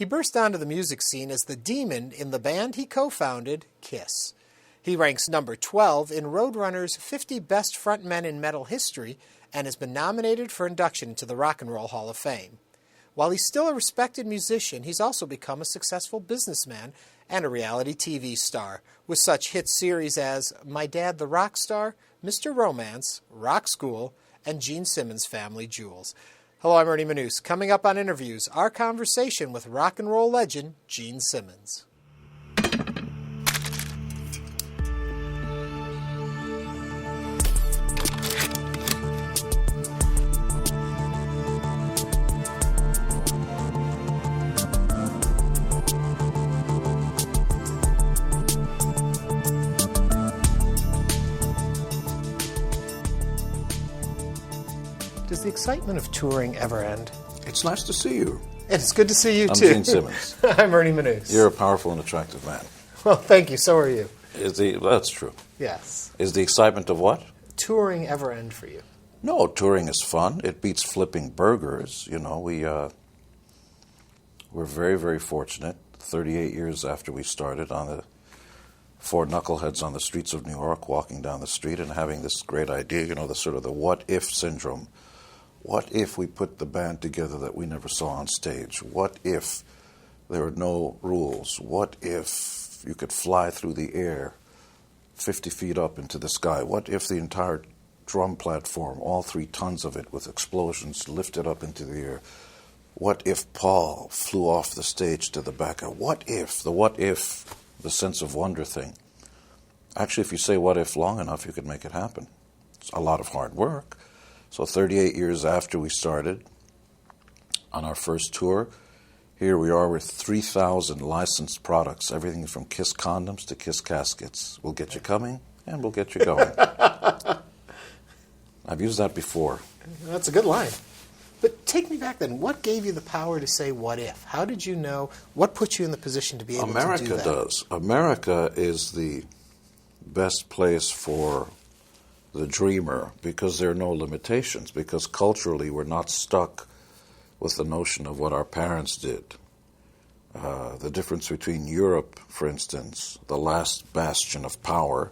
He burst onto the music scene as the demon in the band he co-founded, Kiss. He ranks number 12 in Roadrunner's 50 Best Frontmen in Metal History and has been nominated for induction into the Rock and Roll Hall of Fame. While he's still a respected musician, he's also become a successful businessman and a reality TV star, with such hit series as My Dad the Rock Star, Mr. Romance, Rock School, and Gene Simmons' Family Jewels. Hello, I'm Ernie Manouse. Coming up on InnerVIEWS, our conversation with rock and roll legend Gene Simmons. Does the excitement of touring ever end? It's nice to see you. And it's good to see you, I'm too. Gene Simmons. I'm Ernie Manouse. You're a powerful and attractive man. Well, thank you. So are you. That's true. Yes. Is the excitement of what? Touring ever end for you? No, touring is fun. It beats flipping burgers. You know, we're very, very fortunate. 38 years after we started, on the four knuckleheads on the streets of New York, walking down the street and having this great idea, you know, the sort of the what-if syndrome. What if we put the band together that we never saw on stage? What if there were no rules? What if you could fly through the air 50 feet up into the sky? What if the entire drum platform, all 3 tons of it with explosions, lifted up into the air? What if Paul flew off the stage to the back? What if, the sense of wonder thing. Actually, if you say what if long enough, you could make it happen. It's a lot of hard work. So 38 years after we started on our first tour, here we are with 3,000 licensed products, everything from Kiss condoms to Kiss caskets. We'll get you coming, and we'll get you going. I've used that before. That's a good line. But take me back then. What gave you the power to say what if? How did you know? What put you in the position to be able to do that? America does. America is the best place for the dreamer, because there are no limitations, because culturally we're not stuck with the notion of what our parents did. The difference between Europe, for instance, the last bastion of power,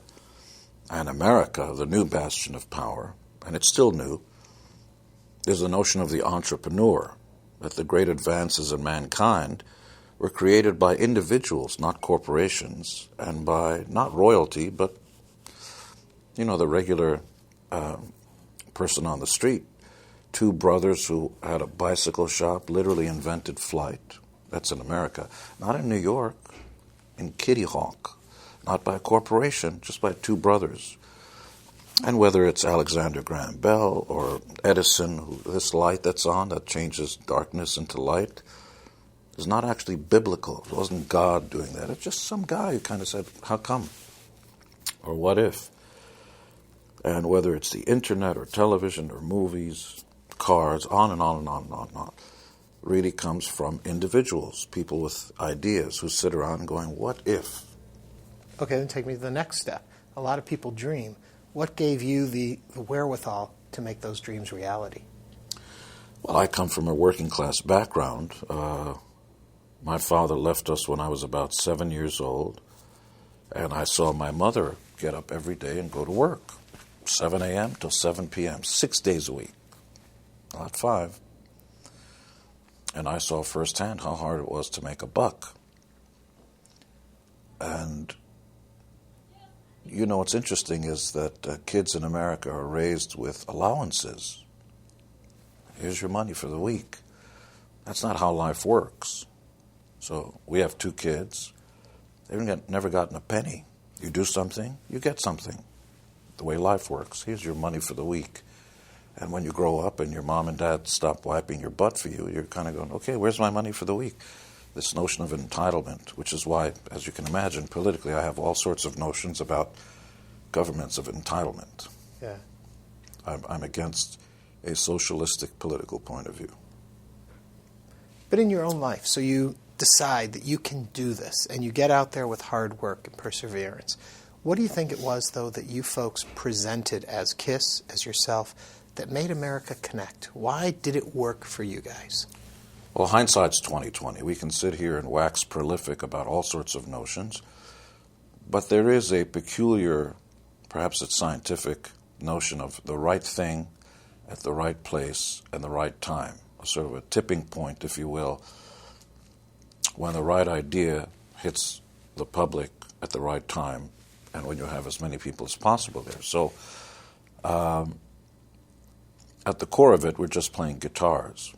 and America, the new bastion of power, and it's still new, is the notion of the entrepreneur, that the great advances in mankind were created by individuals, not corporations, and by not royalty, but you know, the regular person on the street. 2 brothers who had a bicycle shop literally invented flight. That's in America. Not in New York, in Kitty Hawk. Not by a corporation, just by 2 brothers. And whether it's Alexander Graham Bell or Edison, this light that's on that changes darkness into light, is not actually biblical. It wasn't God doing that. It's just some guy who kind of said, how come? Or what if? And whether it's the internet or television or movies, cars, on and on and on and on and on, really comes from individuals, people with ideas who sit around going, what if? Okay, then take me to the next step. A lot of people dream. What gave you the wherewithal to make those dreams reality? Well, I come from a working class background. My father left us when I was about 7 years old, and I saw my mother get up every day and go to work. 7 a.m. till 7 p.m., 6 days a week, not 5. And I saw firsthand how hard it was to make a buck. And, you know, what's interesting is that kids in America are raised with allowances. Here's your money for the week. That's not how life works. So we have 2 kids. They've never gotten a penny. You do something, you get something. The way life works. Here's your money for the week. And when you grow up and your mom and dad stop wiping your butt for you, you're kind of going, okay, where's my money for the week? This notion of entitlement, which is why, as you can imagine, politically I have all sorts of notions about governments of entitlement. Yeah. I'm against a socialistic political point of view. But in your own life, so you decide that you can do this, and you get out there with hard work and perseverance. What do you think it was, though, that you folks presented as Kiss, as yourself, that made America connect? Why did it work for you guys? Well, hindsight's 20/20. We can sit here and wax prolific about all sorts of notions, but there is a peculiar, perhaps it's scientific, notion of the right thing at the right place and the right time, a sort of a tipping point, if you will, when the right idea hits the public at the right time and when you have as many people as possible there. So at the core of it, we're just playing guitars.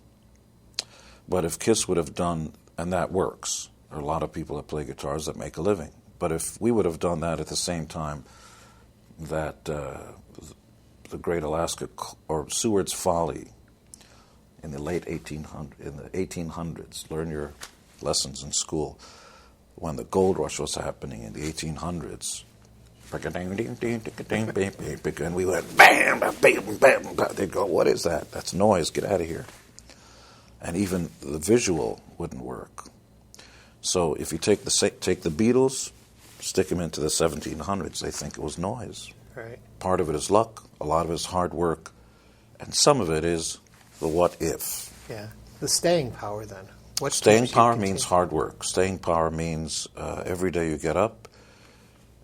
But if KISS would have done, and that works, there are a lot of people that play guitars that make a living, but if we would have done that at the same time that the Great Alaska, or Seward's Folly in the late 1800s, learn your lessons in school, when the gold rush was happening in the 1800s, and we went bam, bam, bam, bam. They'd go, what is that? That's noise, get out of here. And even the visual wouldn't work. So if you take the Beatles, stick them into the 1700s, they think it was noise. Right. Part of it is luck, a lot of it is hard work, and some of it is the what if. Yeah. The staying power then. What staying power means hard work. Staying power means every day you get up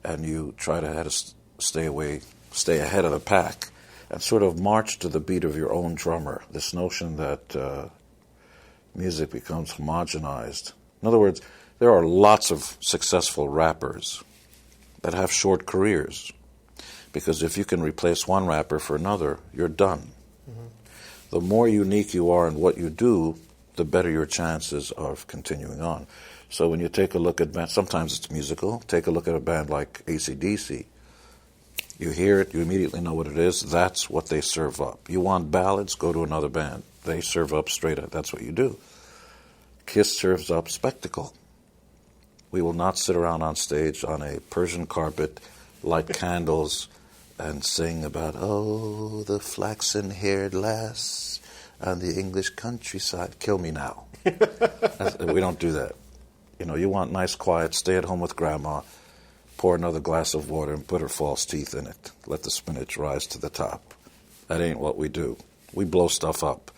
and you try to stay ahead of the pack and sort of march to the beat of your own drummer. This notion that music becomes homogenized. In other words, there are lots of successful rappers that have short careers, because if you can replace one rapper for another, you're done. Mm-hmm. The more unique you are in what you do, the better your chances of continuing on. So when you take a look at bands, sometimes it's musical, take a look at a band like AC/DC. You hear it, you immediately know what it is, that's what they serve up. You want ballads, go to another band. They serve up straight up, that's what you do. KISS serves up spectacle. We will not sit around on stage on a Persian carpet, light candles, and sing about, oh, the flaxen-haired lass on the English countryside. Kill me now. We don't do that. You know, you want nice, quiet, stay at home with grandma, pour another glass of water and put her false teeth in it. Let the spinach rise to the top. That ain't what we do. We blow stuff up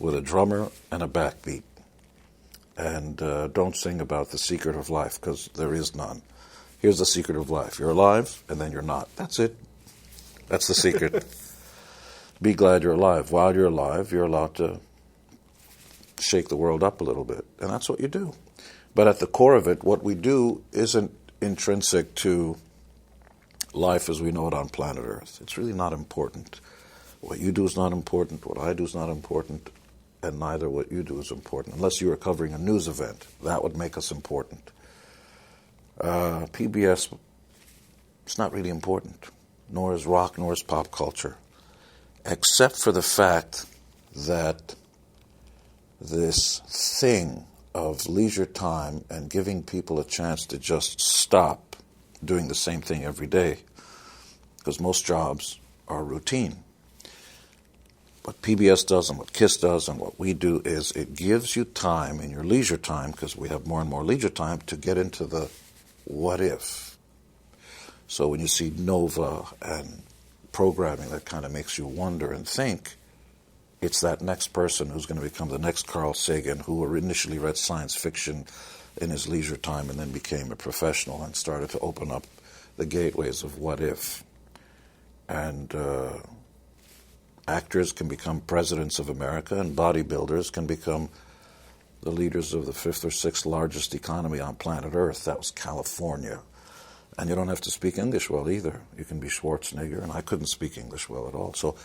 with a drummer and a backbeat. And don't sing about the secret of life, because there is none. Here's the secret of life. You're alive, and then you're not. That's it. That's the secret. Be glad you're alive. While you're alive, you're allowed to shake the world up a little bit. And that's what you do. But at the core of it, what we do isn't intrinsic to life as we know it on planet Earth. It's really not important. What you do is not important. What I do is not important. And neither what you do is important. Unless you are covering a news event. That would make us important. PBS, it's not really important. Nor is rock, nor is pop culture. Except for the fact that this thing of leisure time and giving people a chance to just stop doing the same thing every day, because most jobs are routine. What PBS does and what KISS does and what we do is it gives you time in your leisure time, because we have more and more leisure time, to get into the what if. So when you see Nova and programming that kind of makes you wonder and think, it's that next person who's going to become the next Carl Sagan, who initially read science fiction in his leisure time and then became a professional and started to open up the gateways of what if. And actors can become presidents of America, and bodybuilders can become the leaders of the 5th or 6th largest economy on planet Earth. That was California. And you don't have to speak English well either. You can be Schwarzenegger, and I couldn't speak English well at all. So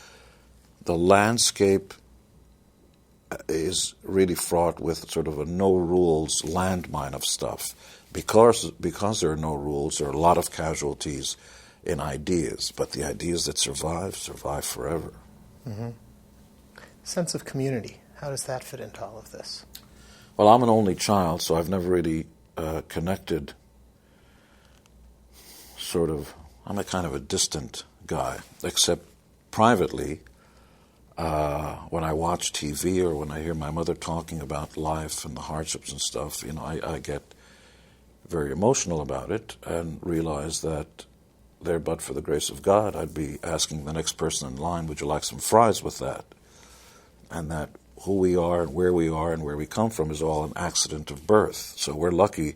the landscape is really fraught with sort of a no-rules landmine of stuff. Because there are no rules, there are a lot of casualties in ideas, but the ideas that survive forever. Mm-hmm. Sense of community, how does that fit into all of this? Well, I'm an only child, so I've never really connected I'm a kind of a distant guy, except privately, when I watch TV or when I hear my mother talking about life and the hardships and stuff, I get very emotional about it and realize that there, but for the grace of God, I'd be asking the next person in line, would you like some fries with that? And that who we are and where we come from is all an accident of birth. So we're lucky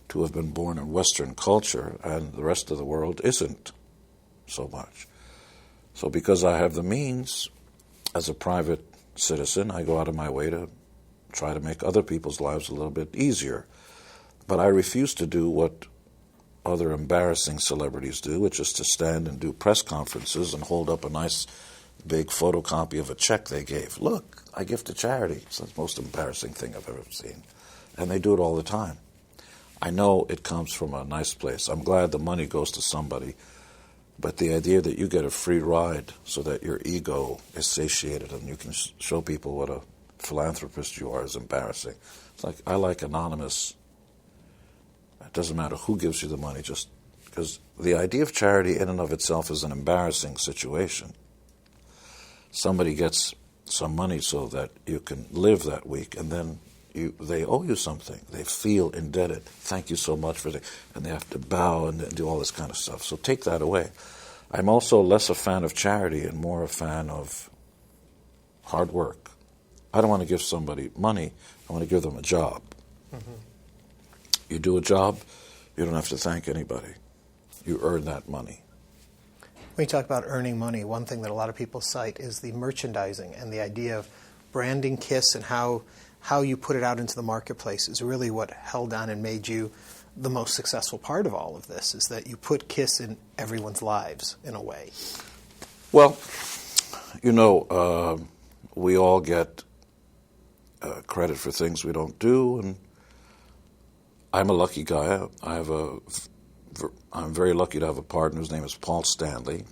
to have been born in Western culture, and the rest of the world isn't so much. So because I have the means, as a private citizen, I go out of my way to try to make other people's lives a little bit easier. But I refuse to do what other embarrassing celebrities do, which is to stand and do press conferences and hold up a nice big photocopy of a check they gave. Look, I give to charity. It's the most embarrassing thing I've ever seen. And they do it all the time. I know it comes from a nice place. I'm glad the money goes to somebody. But the idea that you get a free ride so that your ego is satiated and you can show people what a philanthropist you are is embarrassing. It's like, I like anonymous. It doesn't matter who gives you the money, just because the idea of charity in and of itself is an embarrassing situation. Somebody gets some money so that you can live that week, and then they owe you something. They feel indebted. Thank you so much for it. And they have to bow and do all this kind of stuff. So take that away. I'm also less a fan of charity and more a fan of hard work. I don't want to give somebody money. I want to give them a job. Mm-hmm. You do a job, you don't have to thank anybody. You earn that money. When you talk about earning money, one thing that a lot of people cite is the merchandising and the idea of branding KISS and how you put it out into the marketplace is really what held on and made you the most successful part of all of this, is that you put KISS in everyone's lives in a way. Well, we all get credit for things we don't do, and I'm a lucky guy. I'm very lucky to have a partner whose name is Paul Stanley,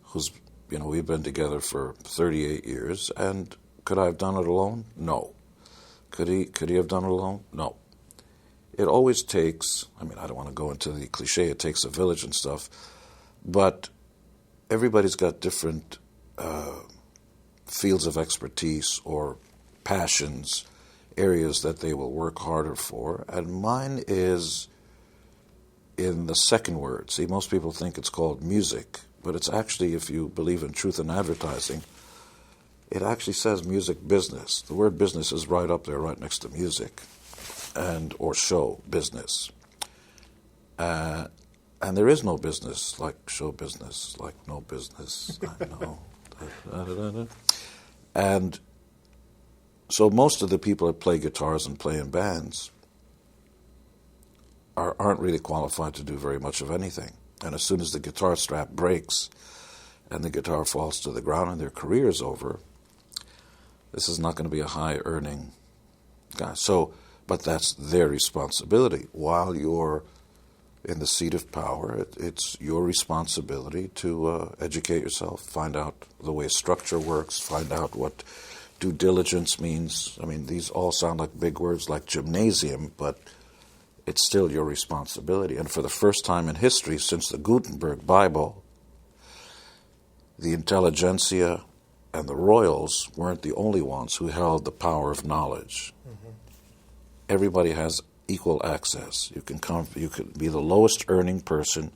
who's, we've been together for 38 years, and could I have done it alone? No. Could he have done it alone? No. It always takes, I don't want to go into the cliche, it takes a village and stuff, but everybody's got different fields of expertise or passions, areas that they will work harder for, and mine is in the second word. See, most people think it's called music, but it's actually, if you believe in truth in advertising, it actually says music business. The word business is right up there, right next to music, or show business. And there is no business like show business, like no business. I know. And so most of the people that play guitars and play in bands aren't really qualified to do very much of anything. And as soon as the guitar strap breaks and the guitar falls to the ground and their career is over, this is not going to be a high-earning guy. But that's their responsibility. While you're in the seat of power, it's your responsibility to educate yourself, find out the way structure works, find out what due diligence means. These all sound like big words like gymnasium, but it's still your responsibility. And for the first time in history since the Gutenberg Bible, the intelligentsia and the royals weren't the only ones who held the power of knowledge. Mm-hmm. Everybody has equal access. You can be the lowest earning person,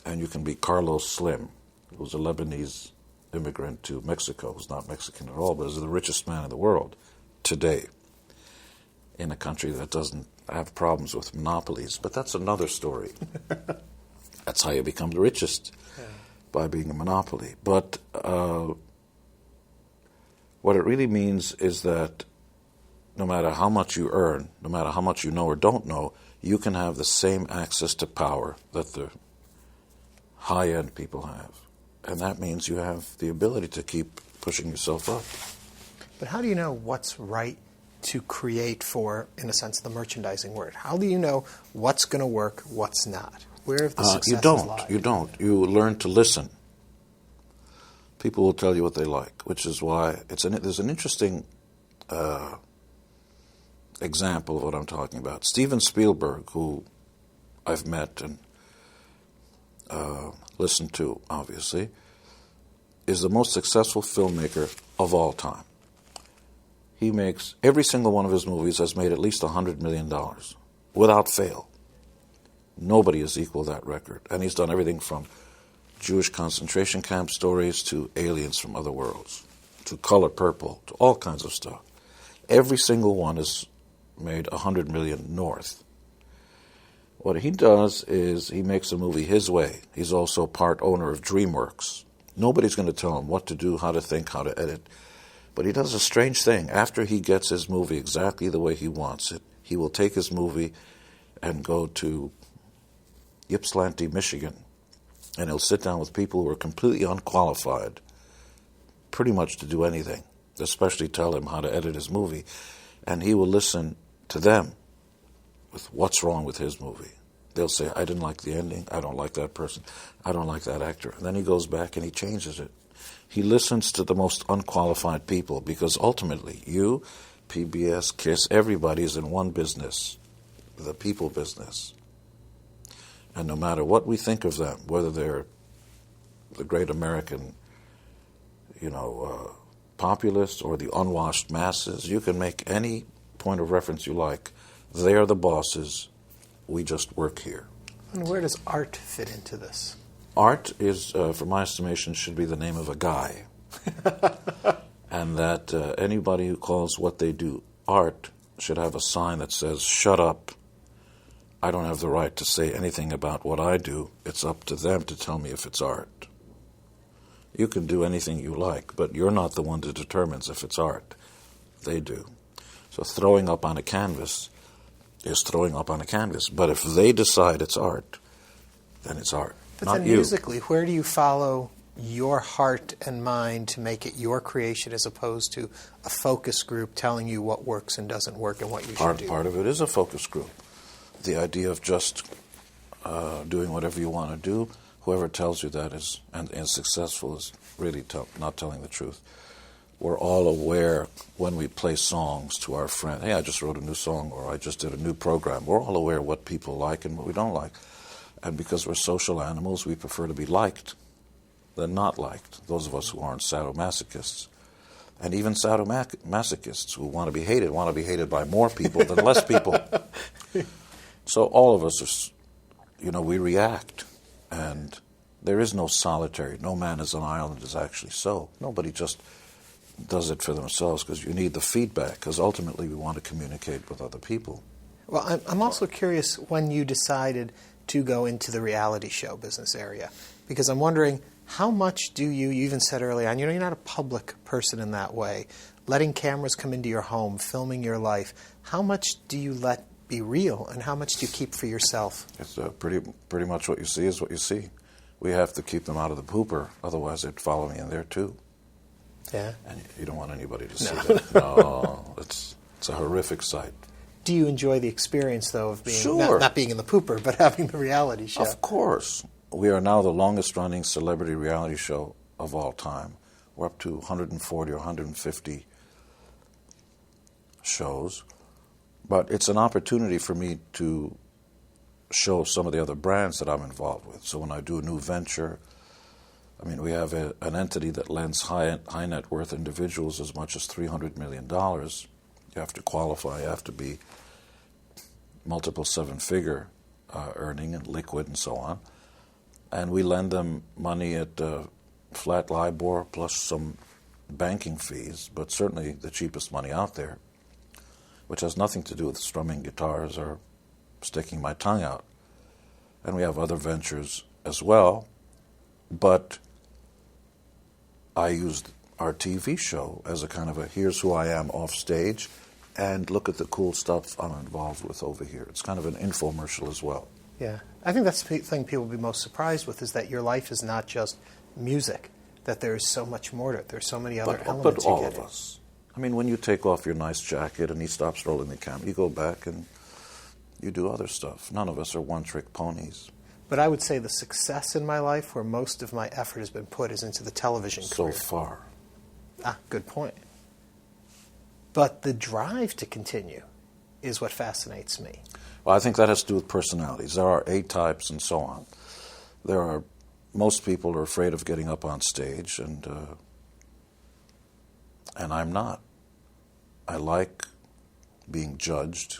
and you can be Carlos Slim, who's a Lebanese immigrant to Mexico, who's not Mexican at all, but is the richest man in the world today in a country that doesn't have problems with monopolies. But that's another story. That's how you become the richest, by being a monopoly. But what it really means is that no matter how much you earn, no matter how much you know or don't know, you can have the same access to power that the high-end people have. And that means you have the ability to keep pushing yourself up. But how do you know what's right to create for, in a sense, the merchandising word? How do you know what's going to work, what's not? Where have the successes lie? You don't. You learn to listen. People will tell you what they like, which is why there's an interesting example of what I'm talking about. Steven Spielberg, who I've met and listened to, obviously, is the most successful filmmaker of all time. Every single one of his movies has made at least $100 million, without fail. Nobody has equaled that record. And he's done everything from Jewish concentration camp stories to aliens from other worlds. to Color Purple, to all kinds of stuff. Every single one is made 100 million north. What he does is he makes a movie his way. He's also part owner of DreamWorks. Nobody's going to tell him what to do, how to think, how to edit. But he does a strange thing. After he gets his movie exactly the way he wants it, he will take his movie and go to Ypsilanti, Michigan, and he'll sit down with people who are completely unqualified, pretty much to do anything, especially tell him how to edit his movie, and he will listen to them with what's wrong with his movie. They'll say, I didn't like the ending, I don't like that person, I don't like that actor. And then he goes back and he changes it. He listens to the most unqualified people because ultimately you, PBS, KISS, everybody is in one business, the people business. And no matter what we think of them, whether they're the great American, populists or the unwashed masses, you can make any point of reference you like. They are the bosses. We just work here. And where does art fit into this? Art is, for my estimation, should be the name of a guy. And that anybody who calls what they do art should have a sign that says, shut up. I don't have the right to say anything about what I do. It's up to them to tell me if it's art. You can do anything you like, but you're not the one that determines if it's art. They do. So throwing up on a canvas is throwing up on a canvas. But if they decide it's art, then it's art, but not then you. Musically, where do you follow your heart and mind to make it your creation as opposed to a focus group telling you what works and doesn't work and what you should do? Part of it is a focus group. The idea of just doing whatever you want to do, whoever tells you that is successful is really not telling the truth. We're all aware when we play songs to our friend, hey, I just wrote a new song or I just did a new program. We're all aware what people like and what we don't like. And because we're social animals, we prefer to be liked than not liked, those of us who aren't sadomasochists. And even sadomasochists who want to be hated by more people than less people. So all of us are, we react. And there is no solitary. No man is an island is actually so. Nobody just does it for themselves because you need the feedback because ultimately we want to communicate with other people. Well, I'm also curious when you decided to go into the reality show business area because I'm wondering how much do you even said early on, you're not a public person in that way, letting cameras come into your home, filming your life, how much do you let be real and how much do you keep for yourself? It's pretty much what you see is what you see. We have to keep them out of the pooper, otherwise they'd follow me in there too. Yeah. And you don't want anybody to see that. No, it's a horrific sight. Do you enjoy the experience, though, of being Sure. not being in the pooper, but having the reality show? Of course. We are now the longest-running celebrity reality show of all time. We're up to 140 or 150 shows. But it's an opportunity for me to show some of the other brands that I'm involved with. So when I do a new venture, we have an entity that lends high net worth individuals as much as $300 million. You have to qualify, you have to be multiple seven-figure earning and liquid and so on. And we lend them money at flat LIBOR plus some banking fees, but certainly the cheapest money out there, which has nothing to do with strumming guitars or sticking my tongue out. And we have other ventures as well, but I used our TV show as a kind of a here's who I am off stage and look at the cool stuff I'm involved with over here. It's kind of an infomercial as well. Yeah. I think that's the thing people will be most surprised with is that your life is not just music, that there is so much more to it. There's so many other elements. But all of us. When you take off your nice jacket and he stops rolling the camera, you go back and you do other stuff. None of us are one-trick ponies. But I would say the success in my life, where most of my effort has been put, is into the television career. So far. Good point. But the drive to continue is what fascinates me. Well, I think that has to do with personalities. There are A-types and so on. Most people are afraid of getting up on stage, and I'm not. I like being judged.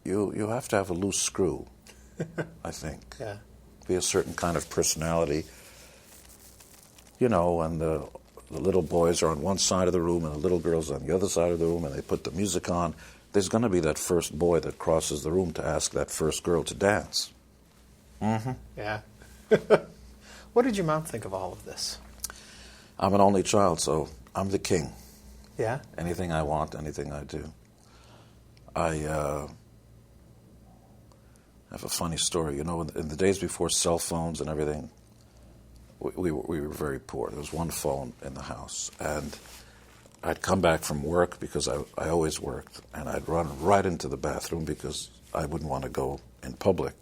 You have to have a loose screw, I think. Yeah. Be a certain kind of personality. and the little boys are on one side of the room and the little girls on the other side of the room, and they put the music on, there's going to be that first boy that crosses the room to ask that first girl to dance. Mm-hmm. Yeah. What did your mom think of all of this? I'm an only child, so I'm the king. Yeah? Anything I want, anything I do. I have a funny story. In the days before cell phones and everything, we were very poor. There was one phone in the house, and I'd come back from work because I always worked, and I'd run right into the bathroom because I wouldn't want to go in public.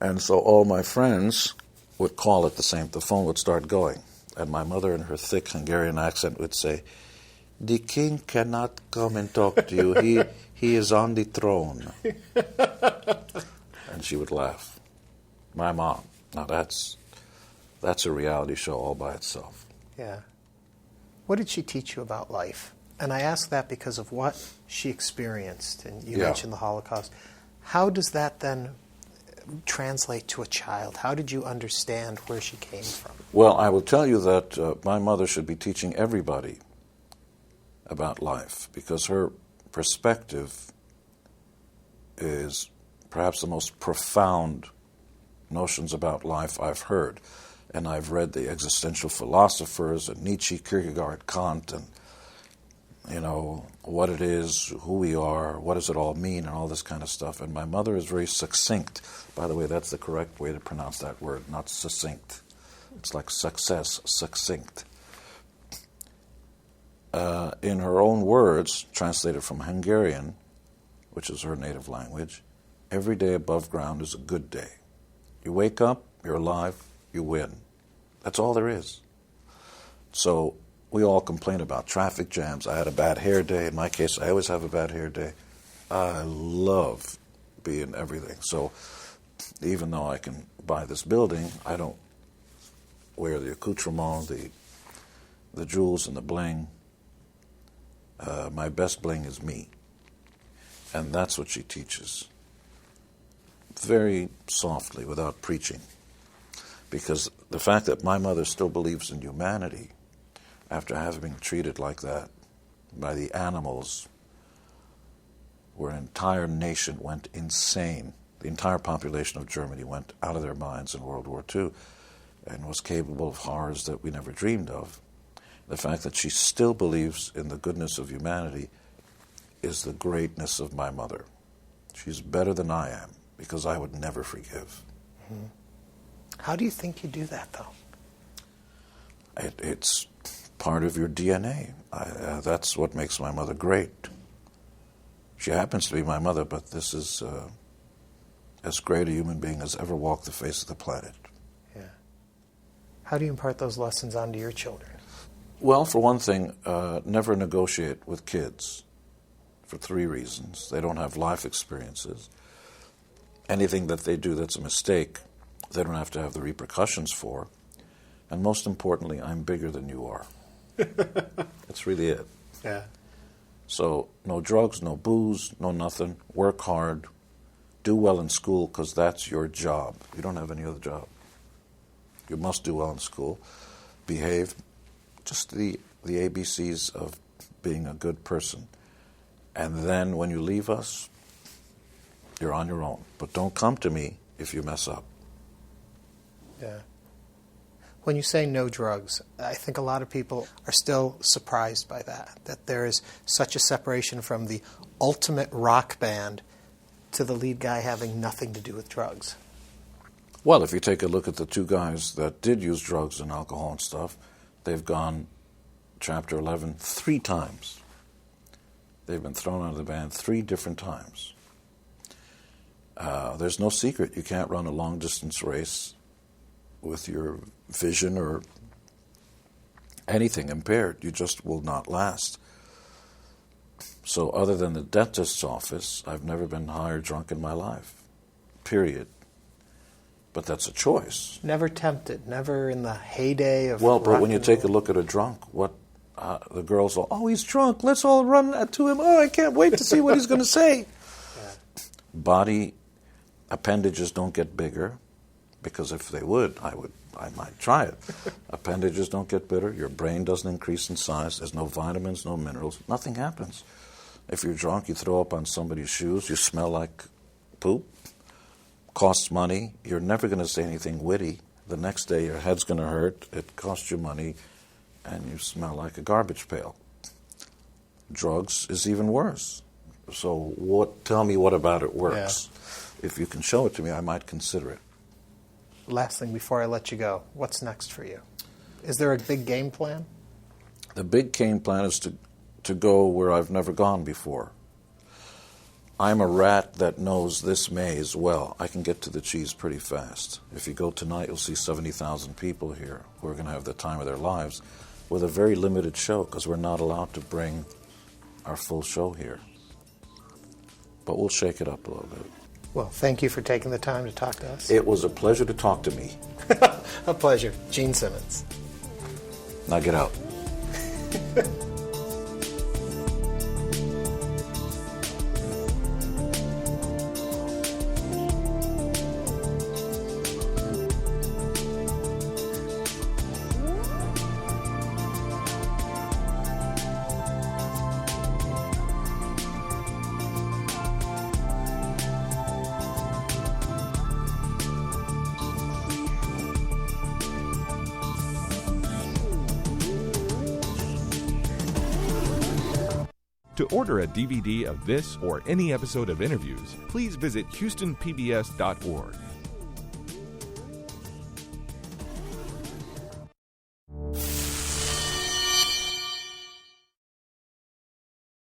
And so all my friends would call at the phone would start going. And my mother, in her thick Hungarian accent, would say, "The king cannot come and talk to you. He is on the throne." And she would laugh. My mom. Now that's a reality show all by itself. Yeah. What did she teach you about life? And I ask that because of what she experienced. And you mentioned the Holocaust. How does that then translate to a child? How did you understand where she came from? Well, I will tell you that my mother should be teaching everybody about life, because her perspective is perhaps the most profound notions about life I've heard. And I've read the existential philosophers, and Nietzsche, Kierkegaard, Kant, and what it is, who we are, what does it all mean, and all this kind of stuff. And my mother is very succinct. By the way, that's the correct way to pronounce that word, not succinct. It's like success, succinct. In her own words, translated from Hungarian, which is her native language, every day above ground is a good day. You wake up, you're alive, you win. That's all there is. So we all complain about traffic jams. I had a bad hair day. In my case, I always have a bad hair day. I love being everything. So even though I can buy this building, I don't wear the accoutrement, the jewels and the bling. My best bling is me. And that's what she teaches. Very softly, without preaching. Because the fact that my mother still believes in humanity, after having been treated like that by the animals, where an entire nation went insane. The entire population of Germany went out of their minds in World War II and was capable of horrors that we never dreamed of. The fact that she still believes in the goodness of humanity is the greatness of my mother. She's better than I am, because I would never forgive. Mm-hmm. How do you think you do that, though? It's part of your DNA. That's what makes my mother great. She happens to be my mother, but this is as great a human being as ever walked the face of the planet. Yeah. How do you impart those lessons onto your children? Well, for one thing, never negotiate with kids for 3 reasons. They don't have life experiences. Anything that they do that's a mistake, they don't have to have the repercussions for. And most importantly, I'm bigger than you are. That's really it. Yeah. So no drugs, no booze, no nothing. Work hard. Do well in school, because that's your job. You don't have any other job. You must do well in school. Behave. Just the ABCs of being a good person. And then when you leave us, you're on your own. But don't come to me if you mess up. Yeah. When you say no drugs, I think a lot of people are still surprised by that there is such a separation from the ultimate rock band to the lead guy having nothing to do with drugs. Well, if you take a look at the 2 guys that did use drugs and alcohol and stuff, they've gone Chapter 11 3 times. They've been thrown out of the band 3 different times. There's no secret. You can't run a long-distance race with your vision or anything impaired. You just will not last. So other than the dentist's office, I've never been high or drunk in my life. Period. But that's a choice. Never tempted, never in the heyday of Well, but rock when you and take a roll. look at a drunk, the girls all, oh, he's drunk, let's all run to him. Oh, I can't wait to see what he's going to say. Yeah. Body appendages don't get bigger, because if they would, I would I might try it. Appendages don't get bitter. Your brain doesn't increase in size. There's no vitamins, no minerals. Nothing happens. If you're drunk, you throw up on somebody's shoes. You smell like poop. Costs money. You're never going to say anything witty. The next day, your head's going to hurt. It costs you money, and you smell like a garbage pail. Drugs is even worse. So tell me what about it works. Yeah. If you can show it to me, I might consider it. Last thing before I let you go, what's next for you? Is there a big game plan? The big game plan is to go where I've never gone before. I'm a rat that knows this maze well. I can get to the cheese pretty fast. If you go tonight, you'll see 70,000 people here who are going to have the time of their lives with a very limited show because we're not allowed to bring our full show here. But we'll shake it up a little bit. Well, thank you for taking the time to talk to us. It was a pleasure to talk to me. A pleasure. Gene Simmons. Now get out. To order a DVD of this or any episode of InnerVIEWS, please visit HoustonPBS.org.